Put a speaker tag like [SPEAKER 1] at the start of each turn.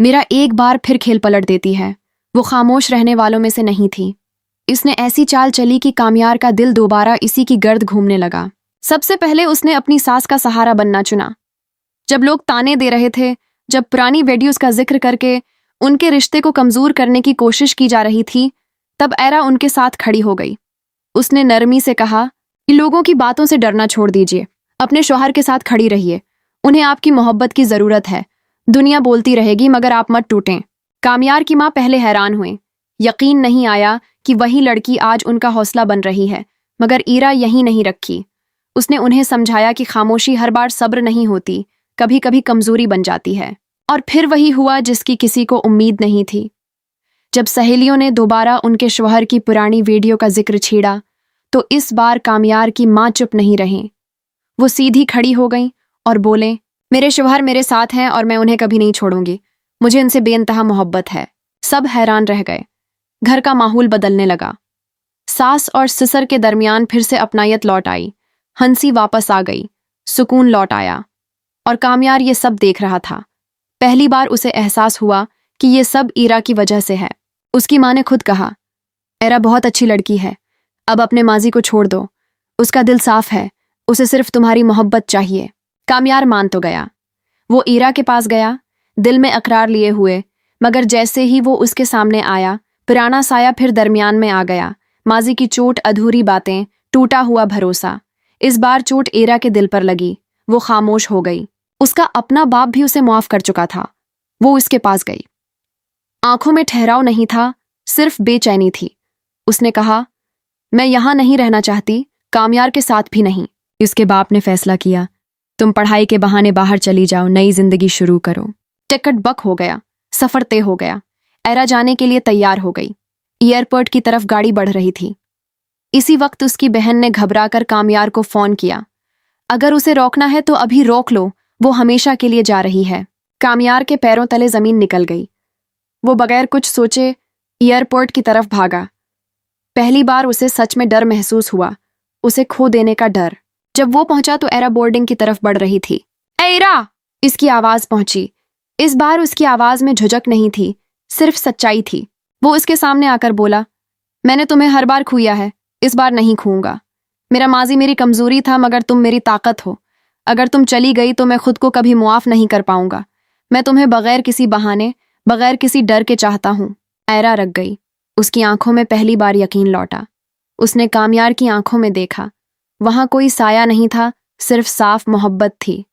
[SPEAKER 1] मेरा एक बार फिर खेल पलट देती है। वो खामोश रहने वालों में से नहीं थी। इसने ऐसी चाल चली कि कामयार का दिल दोबारा इसी की गर्द घूमने लगा। सबसे पहले उसने अपनी सास का सहारा बनना चुना। जब लोग ताने दे रहे थे, जब पुरानी वीडियोस का जिक्र करके उनके रिश्ते को कमजोर करने की कोशिश की जा रही थी, तब एरा उनके साथ खड़ी हो गई। उसने नरमी से कहा कि लोगों की बातों से डरना छोड़ दीजिए, अपने शौहर के साथ खड़ी रहिए। उन्हें आपकी मोहब्बत की जरूरत है। दुनिया बोलती रहेगी मगर आप मत टूटें। कामयार की माँ पहले हैरान हुई। यकीन नहीं आया कि वही लड़की आज उनका हौसला बन रही है। मगर ईरा यहीं नहीं रखी। उसने उन्हें समझाया कि खामोशी हर बार सब्र नहीं होती, कभी कभी कमजोरी बन जाती है। और फिर वही हुआ जिसकी किसी को उम्मीद नहीं थी। जब सहेलियों ने दोबारा उनके शौहर की पुरानी वीडियो का जिक्र छेड़ा, तो इस बार कामयार की माँ चुप नहीं रही। वो सीधी खड़ी हो गई और बोले, मेरे शौहर मेरे साथ हैं और मैं उन्हें कभी नहीं छोड़ूंगी। मुझे उनसे बेइंतहा मोहब्बत है। सब हैरान रह गए। घर का माहौल बदलने लगा। सास और ससुर के दरमियान फिर से अपनायत लौट आई। हंसी वापस आ गई। सुकून लौट आया। और कामयार ये सब देख रहा था। पहली बार उसे एहसास हुआ कि ये सब ईरा की वजह से है। उसकी माँ ने खुद कहा, एरा बहुत अच्छी लड़की है, अब अपने माजी को छोड़ दो। उसका दिल साफ है, उसे सिर्फ तुम्हारी मोहब्बत चाहिए। कामयार मान तो गया। वो ईरा के पास गया, दिल में अकरार लिए हुए। मगर जैसे ही वो उसके सामने आया, पुराना साया फिर दरमियान में आ गया। माजी की चोट, अधूरी बातें, टूटा हुआ भरोसा। इस बार चोट ईरा के दिल पर लगी। वो खामोश हो गई। उसका अपना बाप भी उसे माफ कर चुका था। वो उसके पास गई। आंखों में ठहराव नहीं था, सिर्फ बेचैनी थी। उसने कहा, मैं यहां नहीं रहना चाहती, कामयार के साथ भी नहीं। उसके बाप ने फैसला किया, तुम पढ़ाई के बहाने बाहर चली जाओ, नई जिंदगी शुरू करो। टिकट बक हो गया। सफर तय हो गया। एरा जाने के लिए तैयार हो गई। एयरपोर्ट की तरफ गाड़ी बढ़ रही थी। इसी वक्त उसकी बहन ने घबराकर कामयार को फोन किया, अगर उसे रोकना है तो अभी रोक लो, वो हमेशा के लिए जा रही है। कामयार के पैरों तले जमीन निकल गई। वो बगैर कुछ सोचे एयरपोर्ट की तरफ भागा। पहली बार उसे सच में डर महसूस हुआ, उसे खो देने का डर। जब वो पहुंचा तो एरा बोर्डिंग की तरफ बढ़ रही थी। एरा! इसकी आवाज पहुंची। इस बार उसकी आवाज में झुझक नहीं थी, सिर्फ सच्चाई थी। वो उसके सामने आकर बोला, मैंने तुम्हें हर बार खुया है, इस बार नहीं खूंगा। मेरा माजी मेरी कमजोरी था, मगर तुम मेरी ताकत हो। अगर तुम चली गई तो मैं खुद को कभी मुआफ नहीं कर पाऊंगा। मैं तुम्हें बगैर किसी बहाने, बगैर किसी डर के चाहता हूं। एरा रख गई। उसकी आंखों में पहली बार यकीन लौटा। उसने कामयार की आंखों में देखा। वहां कोई साया नहीं था, सिर्फ साफ मोहब्बत थी।